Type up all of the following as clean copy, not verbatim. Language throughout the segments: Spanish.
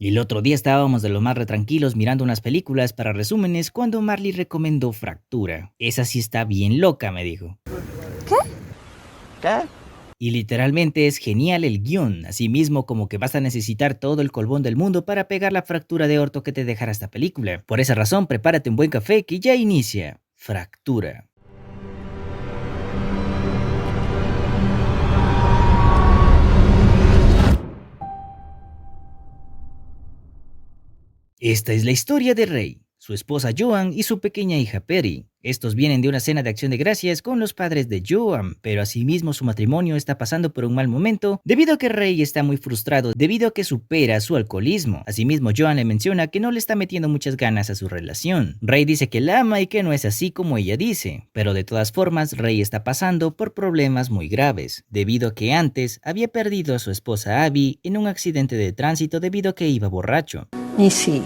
El otro día estábamos de lo más retranquilos mirando unas películas para resúmenes cuando Marley recomendó Fractura. Esa sí está bien loca, me dijo. ¿Qué? ¿Qué? Y literalmente es genial el guión, así mismo como que vas a necesitar todo el colbón del mundo para pegar la fractura de orto que te dejará esta película. Por esa razón, prepárate un buen café que ya inicia Fractura. Esta es la historia de Ray, su esposa Joan y su pequeña hija Perry. Estos vienen de una cena de acción de gracias con los padres de Joan, pero asimismo su matrimonio está pasando por un mal momento debido a que Ray está muy frustrado debido a que supera su alcoholismo. Asimismo, Joan le menciona que no le está metiendo muchas ganas a su relación. Ray dice que la ama y que no es así como ella dice, pero de todas formas Ray está pasando por problemas muy graves, debido a que antes había perdido a su esposa Abby en un accidente de tránsito debido a que iba borracho. Y sí,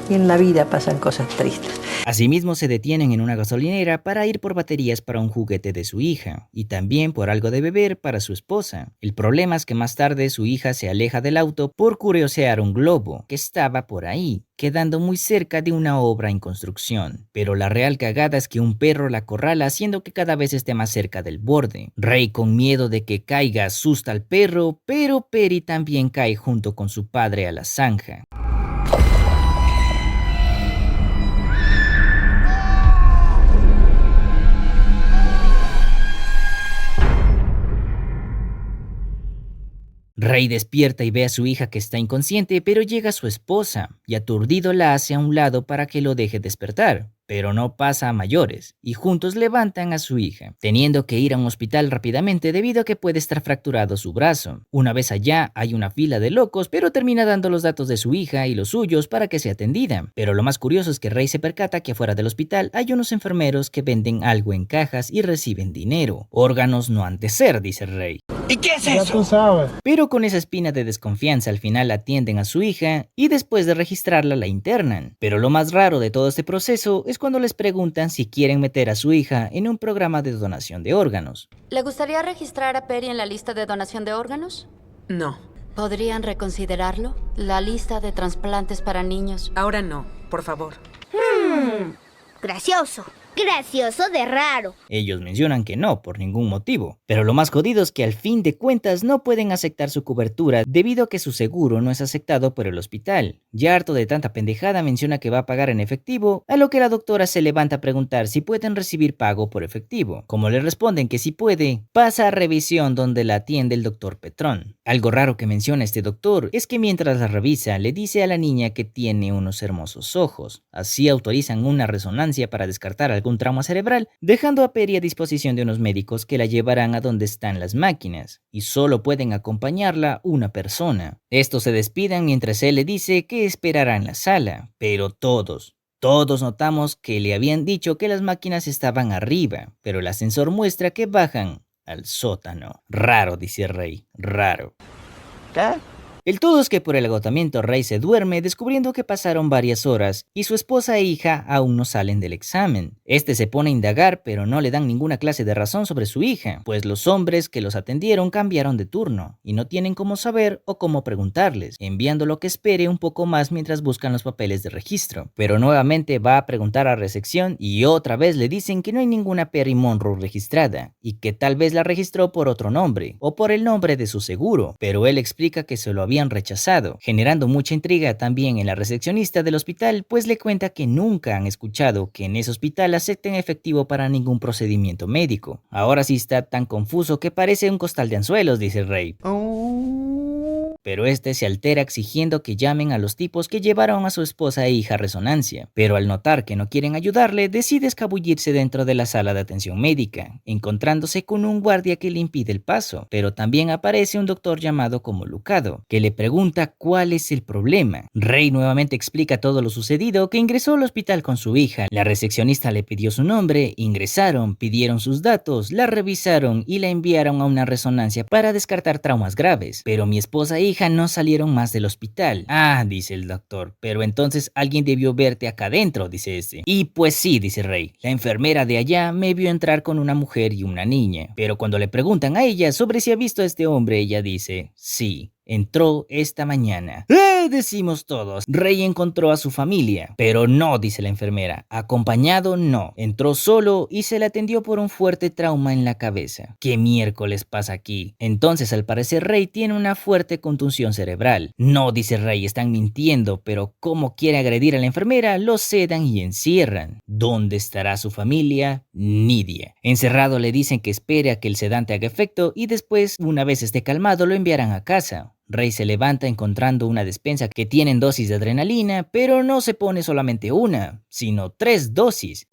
y en la vida pasan cosas tristes. Asimismo se detienen en una gasolinera para ir por baterías para un juguete de su hija y también por algo de beber para su esposa. El problema es que más tarde su hija se aleja del auto por curiosear un globo que estaba por ahí, quedando muy cerca de una obra en construcción. Pero la real cagada es que un perro la acorrala haciendo que cada vez esté más cerca del borde. Ray, con miedo de que caiga, asusta al perro, pero Perry también cae junto con su padre a la zanja. Ray despierta y ve a su hija que está inconsciente, pero llega su esposa y aturdido la hace a un lado para que lo deje despertar. Pero no pasa a mayores, y juntos levantan a su hija, teniendo que ir a un hospital rápidamente debido a que puede estar fracturado su brazo. Una vez allá hay una fila de locos, pero termina dando los datos de su hija y los suyos para que sea atendida. Pero lo más curioso es que Ray se percata que afuera del hospital hay unos enfermeros que venden algo en cajas y reciben dinero. Órganos no han de ser, dice Ray. ¿Y qué es Ya eso? tú sabes. Pero con esa espina de desconfianza al final atienden a su hija y después de registrarla la internan. Pero lo más raro de todo este proceso es cuando les preguntan si quieren meter a su hija en un programa de donación de órganos. ¿Le gustaría registrar a Perry en la lista de donación de órganos? No, ¿Podrían reconsiderarlo? La lista de trasplantes para niños. ahora no, por favor. Gracioso. Gracioso de raro. Ellos mencionan que no, por ningún motivo. Pero lo más jodido es que al fin de cuentas no pueden aceptar su cobertura debido a que su seguro no es aceptado por el hospital. Ya harto de tanta pendejada menciona que va a pagar en efectivo, a lo que la doctora se levanta a preguntar si pueden recibir pago por efectivo. Como le responden que sí puede, pasa a revisión donde la atiende el doctor Petrón. Algo raro que menciona este doctor es que mientras la revisa le dice a la niña que tiene unos hermosos ojos. Así autorizan una resonancia para descartar algún trauma cerebral, dejando a Perry a disposición de unos médicos que la llevarán a donde están las máquinas, y solo pueden acompañarla una persona. Estos se despiden mientras él le dice que esperará en la sala, pero todos notamos que le habían dicho que las máquinas estaban arriba, pero el ascensor muestra que bajan al sótano. Raro, dice Ray, raro. ¿Qué? El todo es que por el agotamiento Ray se duerme descubriendo que pasaron varias horas y su esposa e hija aún no salen del examen. Este se pone a indagar pero no le dan ninguna clase de razón sobre su hija, pues los hombres que los atendieron cambiaron de turno y no tienen cómo saber o cómo preguntarles, enviándolo que espere un poco más mientras buscan los papeles de registro. Pero nuevamente va a preguntar a recepción y otra vez le dicen que no hay ninguna Perry Monroe registrada y que tal vez la registró por otro nombre o por el nombre de su seguro, pero él explica que se lo habían rechazado, generando mucha intriga también en la recepcionista del hospital, pues le cuenta que nunca han escuchado que en ese hospital acepten efectivo para ningún procedimiento médico. Ahora sí está tan confuso que parece un costal de anzuelos, dice Ray. Pero este se altera exigiendo que llamen a los tipos que llevaron a su esposa e hija a resonancia, pero al notar que no quieren ayudarle, decide escabullirse dentro de la sala de atención médica, encontrándose con un guardia que le impide el paso, pero también aparece un doctor llamado como Lucado, que le pregunta cuál es el problema. Ray nuevamente explica todo lo sucedido, que ingresó al hospital con su hija, la recepcionista le pidió su nombre, ingresaron, pidieron sus datos, la revisaron y la enviaron a una resonancia para descartar traumas graves, pero mi esposa e hija no salieron más del hospital. Ah, dice el doctor, pero entonces alguien debió verte acá adentro, dice este. Y pues sí, dice Ray, la enfermera de allá me vio entrar con una mujer y una niña, pero cuando le preguntan a ella sobre si ha visto a este hombre, ella dice, sí, entró esta mañana. Decimos todos. Ray encontró a su familia, pero no, dice la enfermera. Acompañado no. Entró solo y se le atendió por un fuerte trauma en la cabeza. ¿Qué miércoles pasa aquí? Entonces, al parecer, Ray tiene una fuerte contusión cerebral. No, dice Ray, están mintiendo, pero como quiere agredir a la enfermera, lo sedan y encierran. ¿Dónde estará su familia? Ni idea. Encerrado le dicen que espere a que el sedante haga efecto y después, una vez esté calmado, lo enviarán a casa. Ray se levanta encontrando una despensa que tienen dosis de adrenalina, pero no se pone solamente una, sino 3 dosis.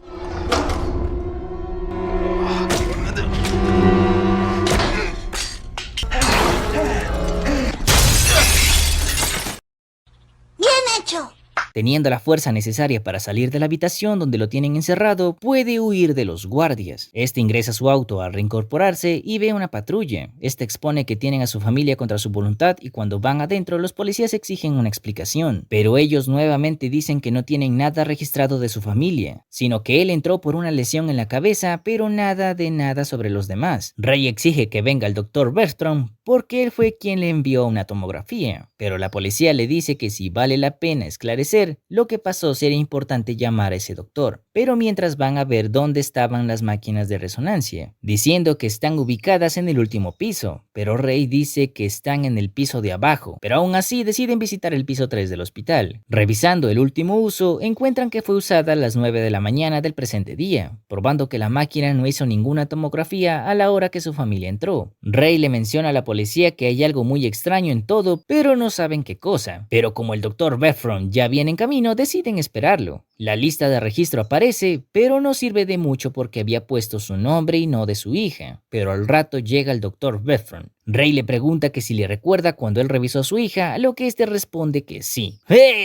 ¡Bien hecho! Teniendo la fuerza necesaria para salir de la habitación donde lo tienen encerrado, puede huir de los guardias. Este ingresa a su auto al reincorporarse y ve una patrulla. Este expone que tienen a su familia contra su voluntad y cuando van adentro los policías exigen una explicación. Pero ellos nuevamente dicen que no tienen nada registrado de su familia, sino que él entró por una lesión en la cabeza, pero nada de nada sobre los demás. Ray exige que venga el Dr. Bertram porque él fue quien le envió una tomografía, pero la policía le dice que si vale la pena esclarecer lo que pasó sería importante llamar a ese doctor, pero mientras van a ver dónde estaban las máquinas de resonancia, diciendo que están ubicadas en el último piso, pero Ray dice que están en el piso de abajo, pero aún así deciden visitar el piso 3 del hospital. Revisando el último uso, encuentran que fue usada a las 9 de la mañana del presente día, probando que la máquina no hizo ninguna tomografía a la hora que su familia entró. Ray le menciona a la policía que hay algo muy extraño en todo, pero no saben qué cosa. Pero como el Dr. Bertram ya viene en camino, deciden esperarlo. La lista de registro aparece, pero no sirve de mucho porque había puesto su nombre y no de su hija. Pero al rato llega el Dr. Bertram. Ray le pregunta que si le recuerda cuando él revisó a su hija, a lo que este responde que sí.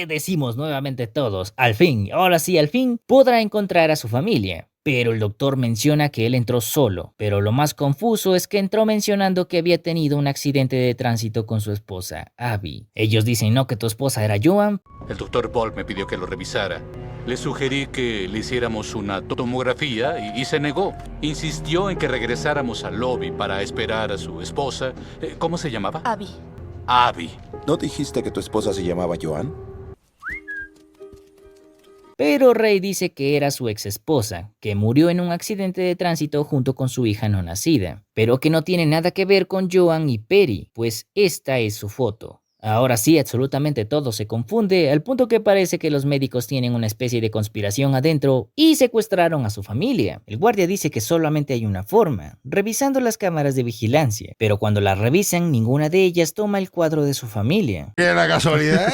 Decimos nuevamente todos, al fin, ahora sí al fin, podrá encontrar a su familia. Pero el doctor menciona que él entró solo, pero lo más confuso es que entró mencionando que había tenido un accidente de tránsito con su esposa, Abby. Ellos dicen no, que tu esposa era Joan. El doctor Bolt me pidió que lo revisara. Le sugerí que le hiciéramos una tomografía y se negó. Insistió en que regresáramos al lobby para esperar a su esposa. ¿Cómo se llamaba? Abby. Abby. ¿No dijiste que tu esposa se llamaba Joan? Pero Ray dice que era su ex esposa, que murió en un accidente de tránsito junto con su hija no nacida, pero que no tiene nada que ver con Joan y Perry, pues esta es su foto. Ahora sí, absolutamente todo se confunde, al punto que parece que los médicos tienen una especie de conspiración adentro y secuestraron a su familia. El guardia dice que solamente hay una forma, revisando las cámaras de vigilancia, pero cuando las revisan, ninguna de ellas toma el cuadro de su familia. ¡Qué la casualidad!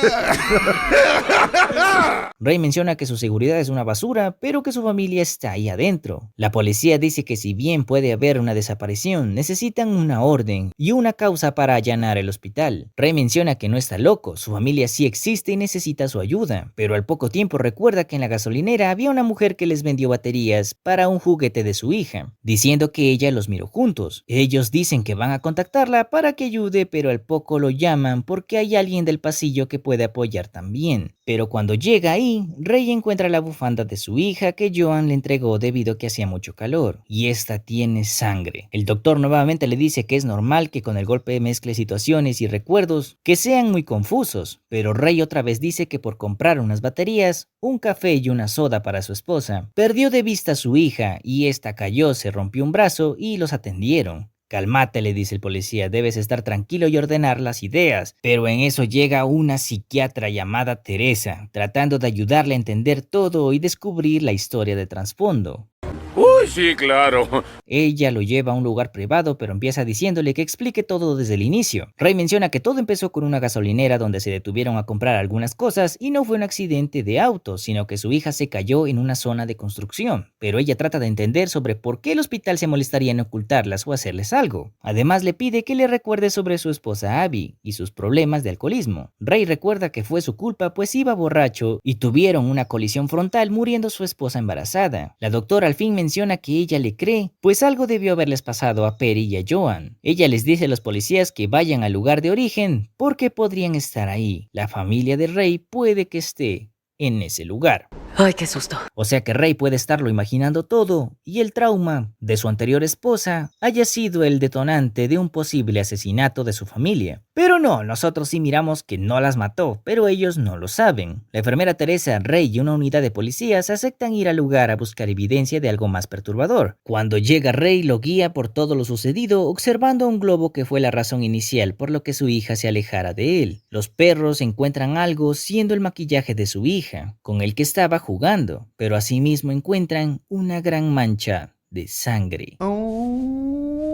Ray menciona que su seguridad es una basura, pero que su familia está ahí adentro. La policía dice que si bien puede haber una desaparición, necesitan una orden y una causa para allanar el hospital. Ray menciona que no está loco, su familia sí existe y necesita su ayuda, pero al poco tiempo recuerda que en la gasolinera había una mujer que les vendió baterías para un juguete de su hija, diciendo que ella los miró juntos. Ellos dicen que van a contactarla para que ayude, pero al poco lo llaman porque hay alguien del pasillo que puede apoyar también. Pero cuando llega ahí, Ray encuentra la bufanda de su hija que Joan le entregó debido a que hacía mucho calor, y esta tiene sangre. El doctor nuevamente le dice que es normal que con el golpe mezcle situaciones y recuerdos que sean muy confusos, pero Ray otra vez dice que por comprar unas baterías, un café y una soda para su esposa, perdió de vista a su hija y esta cayó, se rompió un brazo y los atendieron. Cálmate, le dice el policía, debes estar tranquilo y ordenar las ideas. Pero en eso llega una psiquiatra llamada Teresa, tratando de ayudarle a entender todo y descubrir la historia de trasfondo. ¡Uy, sí, claro! Ella lo lleva a un lugar privado, pero empieza diciéndole que explique todo desde el inicio. Ray menciona que todo empezó con una gasolinera donde se detuvieron a comprar algunas cosas y no fue un accidente de auto, sino que su hija se cayó en una zona de construcción. Pero ella trata de entender sobre por qué el hospital se molestaría en ocultarlas o hacerles algo. Además le pide que le recuerde sobre su esposa Abby y sus problemas de alcoholismo. Ray recuerda que fue su culpa pues iba borracho y tuvieron una colisión frontal muriendo su esposa embarazada. La doctora al fin menciona que ella le cree, pues algo debió haberles pasado a Perry y a Joan. Ella les dice a los policías que vayan al lugar de origen porque podrían estar ahí. La familia de Ray puede que esté en ese lugar. Ay, qué susto. O sea que Rey puede estarlo imaginando todo y el trauma de su anterior esposa haya sido el detonante de un posible asesinato de su familia. Pero no, nosotros sí miramos que no las mató, pero ellos no lo saben. La enfermera Teresa, Rey y una unidad de policías aceptan ir al lugar a buscar evidencia de algo más perturbador. Cuando llega Rey lo guía por todo lo sucedido, observando un globo que fue la razón inicial por lo que su hija se alejara de él. Los perros encuentran algo siendo el maquillaje de su hija, con el que estaba jugando, pero asimismo encuentran una gran mancha de sangre,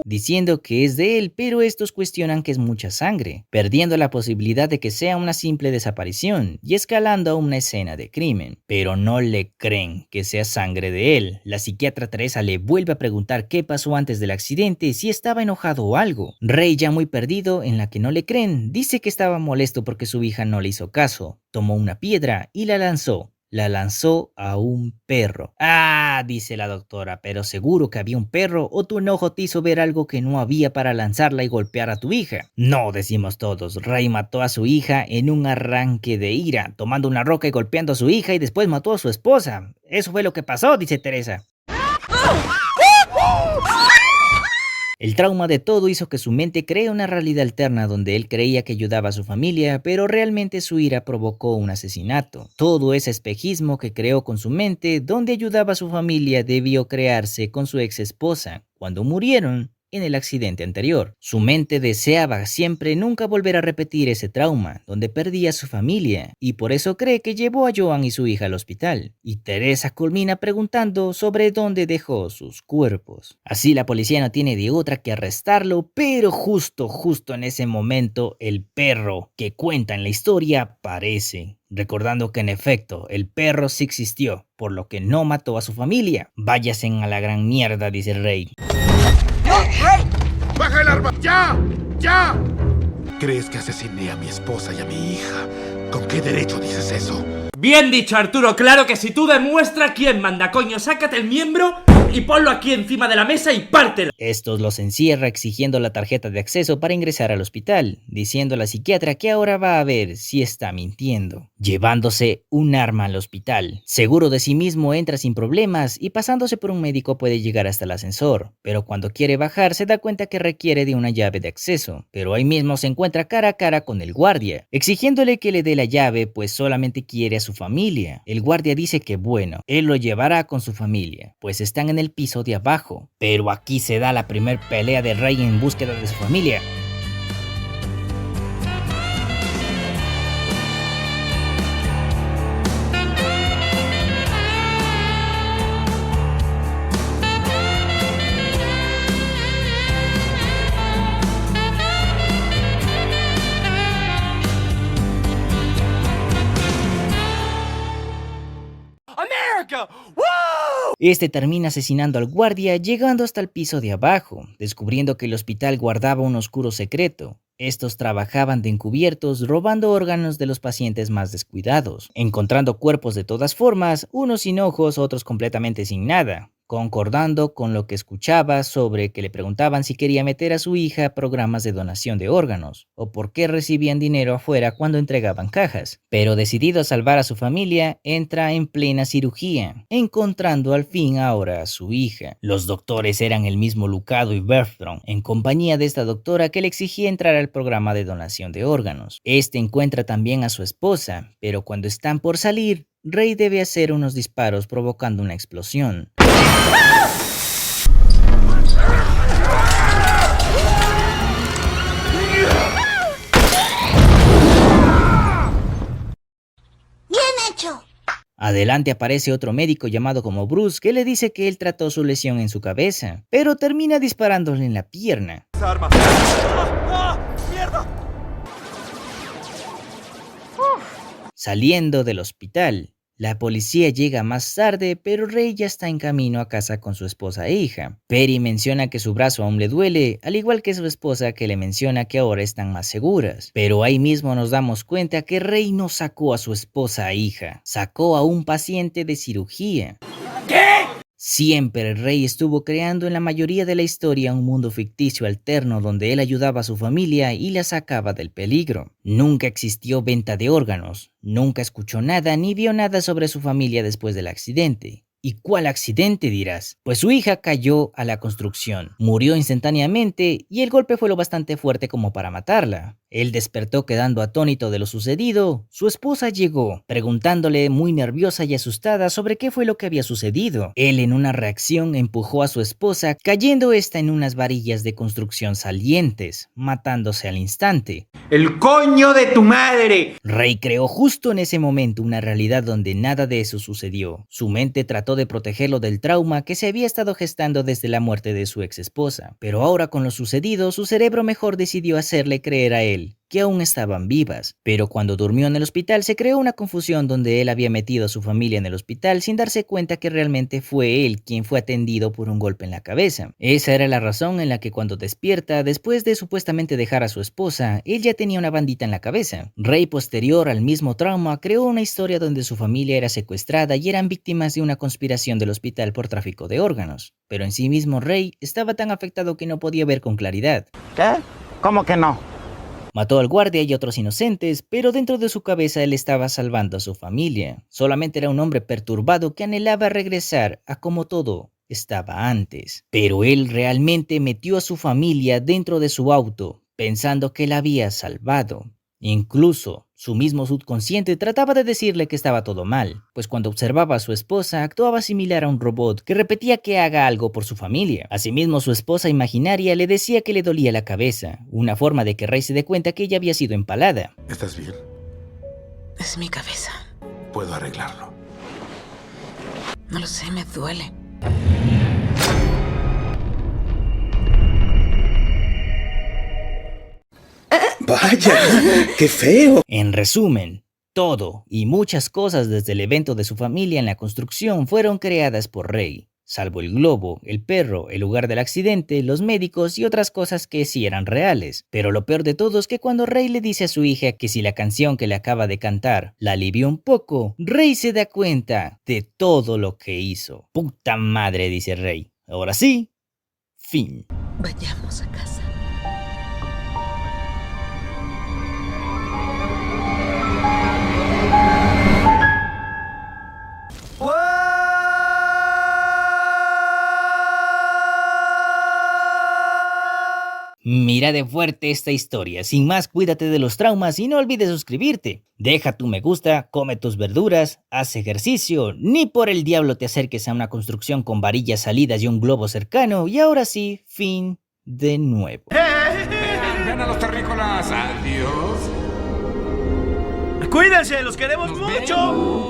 diciendo que es de él, pero estos cuestionan que es mucha sangre, perdiendo la posibilidad de que sea una simple desaparición y escalando a una escena de crimen. Pero no le creen que sea sangre de él. La psiquiatra Teresa le vuelve a preguntar qué pasó antes del accidente, si estaba enojado o algo. Rey, ya muy perdido, en la que no le creen, dice que estaba molesto porque su hija no le hizo caso. Tomó una piedra y la lanzó. La lanzó a un perro. Ah, dice la doctora, pero seguro que había un perro o tu enojo te hizo ver algo que no había para lanzarla y golpear a tu hija. No, decimos todos. Rey mató a su hija en un arranque de ira, tomando una roca y golpeando a su hija y después mató a su esposa. Eso fue lo que pasó, dice Teresa. El trauma de todo hizo que su mente cree una realidad alterna donde él creía que ayudaba a su familia, pero realmente su ira provocó un asesinato. Todo ese espejismo que creó con su mente donde ayudaba a su familia debió crearse con su ex esposa cuando murieron en el accidente anterior. Su mente deseaba siempre nunca volver a repetir ese trauma, donde perdía a su familia, y por eso cree que llevó a Joan y su hija al hospital. Y Teresa culmina preguntando sobre dónde dejó sus cuerpos. Así la policía no tiene de otra que arrestarlo, pero justo en ese momento el perro que cuenta en la historia aparece, recordando que en efecto el perro sí existió, por lo que no mató a su familia. Váyanse a la gran mierda, dice Rey. ¡Baja el arma! ¡Ya! ¡Ya! ¿Crees que asesiné a mi esposa y a mi hija? ¿Con qué derecho dices eso? Bien dicho, Arturo, claro que si tú demuestra quién manda, coño, sácate el miembro y ponlo aquí encima de la mesa y pártelo. Estos los encierra exigiendo la tarjeta de acceso para ingresar al hospital, diciendo a la psiquiatra que ahora va a ver si está mintiendo, llevándose un arma al hospital. Seguro de sí mismo entra sin problemas y pasándose por un médico puede llegar hasta el ascensor, pero cuando quiere bajar se da cuenta que requiere de una llave de acceso, pero ahí mismo se encuentra cara a cara con el guardia, exigiéndole que le dé la llave pues solamente quiere a su familia. El guardia dice que bueno, él lo llevará con su familia, pues están en el piso de abajo, pero aquí se da la primer pelea de Rey en búsqueda de su familia. Este termina asesinando al guardia llegando hasta el piso de abajo, descubriendo que el hospital guardaba un oscuro secreto. Estos trabajaban de encubiertos robando órganos de los pacientes más descuidados, encontrando cuerpos de todas formas, unos sin ojos, otros completamente sin nada, concordando con lo que escuchaba sobre que le preguntaban si quería meter a su hija a programas de donación de órganos, o por qué recibían dinero afuera cuando entregaban cajas. Pero decidido a salvar a su familia, entra en plena cirugía, encontrando al fin ahora a su hija. Los doctores eran el mismo Lucado y Bertrand, en compañía de esta doctora que le exigía entrar al programa de donación de órganos. Este encuentra también a su esposa, pero cuando están por salir, Rey debe hacer unos disparos provocando una explosión. ¡Bien hecho! Adelante aparece otro médico llamado como Bruce que le dice que él trató su lesión en su cabeza, pero termina disparándole en la pierna. ¡Arma! ¡Mierda! Saliendo del hospital, la policía llega más tarde, pero Rey ya está en camino a casa con su esposa e hija. Perry menciona que su brazo aún le duele, al igual que su esposa que le menciona que ahora están más seguras. Pero ahí mismo nos damos cuenta que Rey no sacó a su esposa e hija, sacó a un paciente de cirugía. ¿Qué? Siempre el rey estuvo creando en la mayoría de la historia un mundo ficticio alterno donde él ayudaba a su familia y la sacaba del peligro. Nunca existió venta de órganos, nunca escuchó nada ni vio nada sobre su familia después del accidente. ¿Y cuál accidente dirás? Pues su hija cayó a la construcción, murió instantáneamente y el golpe fue lo bastante fuerte como para matarla. Él despertó quedando atónito de lo sucedido. Su esposa llegó, preguntándole muy nerviosa y asustada sobre qué fue lo que había sucedido. Él en una reacción empujó a su esposa, cayendo esta en unas varillas de construcción salientes, matándose al instante. ¡El coño de tu madre! Rey creó justo en ese momento una realidad donde nada de eso sucedió. Su mente trató de protegerlo del trauma que se había estado gestando desde la muerte de su ex esposa, pero ahora con lo sucedido su cerebro mejor decidió hacerle creer a él que aún estaban vivas, pero cuando durmió en el hospital se creó una confusión donde él había metido a su familia en el hospital sin darse cuenta que realmente fue él quien fue atendido por un golpe en la cabeza. Esa era la razón en la que cuando despierta, después de supuestamente dejar a su esposa, él ya tenía una bandita en la cabeza. Rey, posterior al mismo trauma, creó una historia donde su familia era secuestrada y eran víctimas de una conspiración del hospital por tráfico de órganos, pero en sí mismo Rey estaba tan afectado que no podía ver con claridad. ¿Qué? ¿Cómo que no? Mató al guardia y otros inocentes, pero dentro de su cabeza él estaba salvando a su familia. Solamente era un hombre perturbado que anhelaba regresar a como todo estaba antes. Pero él realmente metió a su familia dentro de su auto, pensando que la había salvado. Incluso su mismo subconsciente trataba de decirle que estaba todo mal, pues cuando observaba a su esposa actuaba similar a un robot que repetía que haga algo por su familia. Asimismo, su esposa imaginaria le decía que le dolía la cabeza, una forma de que Rey se dé cuenta que ella había sido empalada. ¿Estás bien? Es mi cabeza. Puedo arreglarlo. No lo sé, me duele. ¡Vaya! ¡Qué feo! En resumen, todo y muchas cosas desde el evento de su familia en la construcción fueron creadas por Rey, salvo el globo, el perro, el lugar del accidente, los médicos y otras cosas que sí eran reales. Pero lo peor de todo es que cuando Rey le dice a su hija que si la canción que le acaba de cantar la alivió un poco, Rey se da cuenta de todo lo que hizo. Puta madre, dice Rey. Ahora sí, fin. Vayamos a casa. Mira de fuerte esta historia. Sin más, cuídate de los traumas y no olvides suscribirte. Deja tu me gusta, come tus verduras, haz ejercicio. Ni por el diablo te acerques a una construcción con varillas salidas y un globo cercano. Y ahora sí, fin de nuevo. ¡Ven a los terrícolas! ¡Adiós! ¡Cuídense! ¡Los queremos mucho!